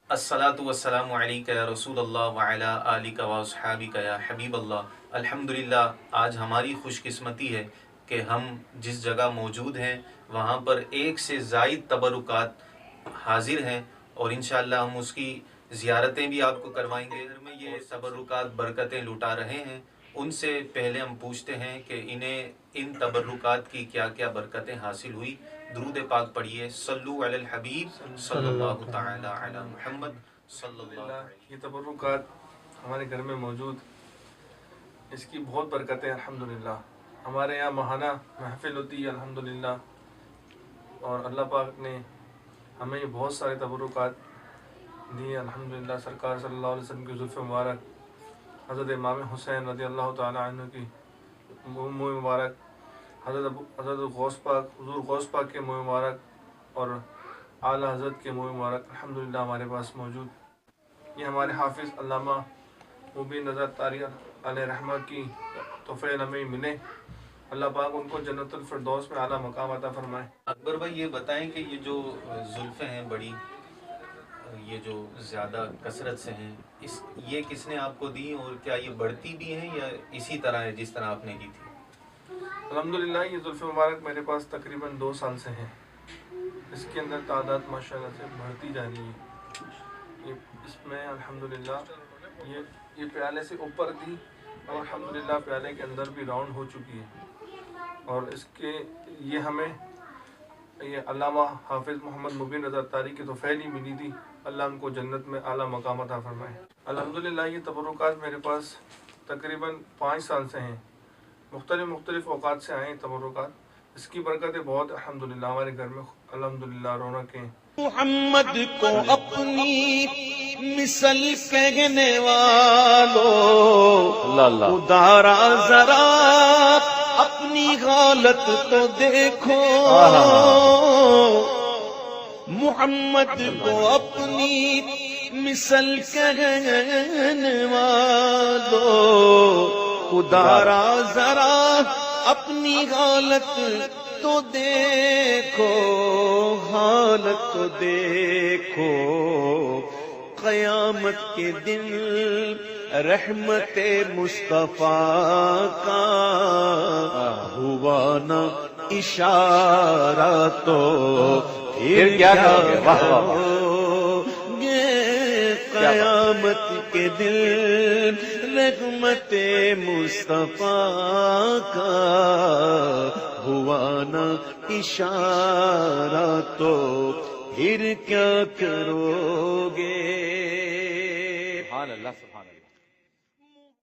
الصلاۃ والسلام علیک یا رسول اللہ وعلی آلک و اصحابک یا حبیب اللہ۔ الحمدللہ آج ہماری خوش قسمتی ہے کہ ہم جس جگہ موجود ہیں وہاں پر ایک سے زائد تبرکات حاضر ہیں، اور انشاءاللہ ہم اس کی زیارتیں بھی آپ کو کروائیں گے۔ میں یہ تبرکات برکتیں لٹا رہے ہیں، ان سے پہلے ہم پوچھتے ہیں کہ انہیں ان تبرکات کی کیا کیا برکتیں حاصل ہوئی۔ درود پاک پڑھیے، صلو علی الحبیب صلی اللہ تعالی علی محمد صلی اللہ علیہ وسلم۔ یہ تبرکات ہمارے گھر میں موجود، اس کی بہت برکتیں الحمدللہ۔ ہمارے یہاں ماہانہ محفل ہوتی ہے الحمدللہ، اور اللہ پاک نے ہمیں بہت سارے تبرکات دیے الحمدللہ۔ سرکار صلی اللہ علیہ وسلم کی زلف مبارک، حضرت امام حسین رضی اللہ تعالی عنہ کی منہ مبارک، حضرت غوث پاک، حضور غوث پاک کے منہ مبارک، اور اعلیٰ حضرت کے منہ مبارک الحمدللہ ہمارے پاس موجود۔ یہ ہمارے حافظ علامہ مبین نظر طاری علیہ رحمہ کی توفیق ہمیں ملے، اللہ پاک ان کو جنت الفردوس میں اعلیٰ مقام عطا فرمائے۔ اکبر بھائی یہ بتائیں کہ یہ جو زلفیں ہیں بڑی، یہ جو زیادہ کثرت سے ہیں، یہ کس نے آپ کو دی، اور کیا یہ بڑھتی بھی ہیں یا اسی طرح ہے جس طرح آپ نے کی تھی؟ الحمدللہ یہ زلف مبارک میرے پاس تقریباً 2 سال سے ہیں، اس کے اندر تعداد ماشاءاللہ سے بڑھتی جا رہی ہے۔ اس میں الحمدللہ یہ پیالے سے اوپر تھی، اور الحمدللہ پیالے کے اندر بھی راؤنڈ ہو چکی ہے، اور اس کے یہ ہمیں یہ علامہ حافظ محمد مبین رضا طاری کی توفیق ہی ملی تھی، اللہ ان کو جنت میں اعلیٰ مقام عطا فرمائے۔ الحمدللہ یہ تبرکات میرے پاس تقریباً 5 سال سے ہیں، مختلف اوقات سے آئے ہیں تبرکات، اس کی برکتیں بہت الحمدللہ ہمارے گھر میں الحمدللہ رونقیں ہیں۔ محمد کو اپنی مثل کہنے والو، ادارا ذرا اپنی حالت تو دیکھو، محمد کو اپنی مثل کہنے والو، ادارا ذرا اپنی حالت تو دیکھو، حالت تو دیکھو، قیامت کے دن رحمت مصطفیٰ کا ہوا نہ اشارہ تو پھر کیا کرو گے، قیامت کے دن رحمت مصطفیٰ کا ہوا نہ اشارہ تو پھر کیا کرو گے۔ سبحان اللہ، سبحان اللہ۔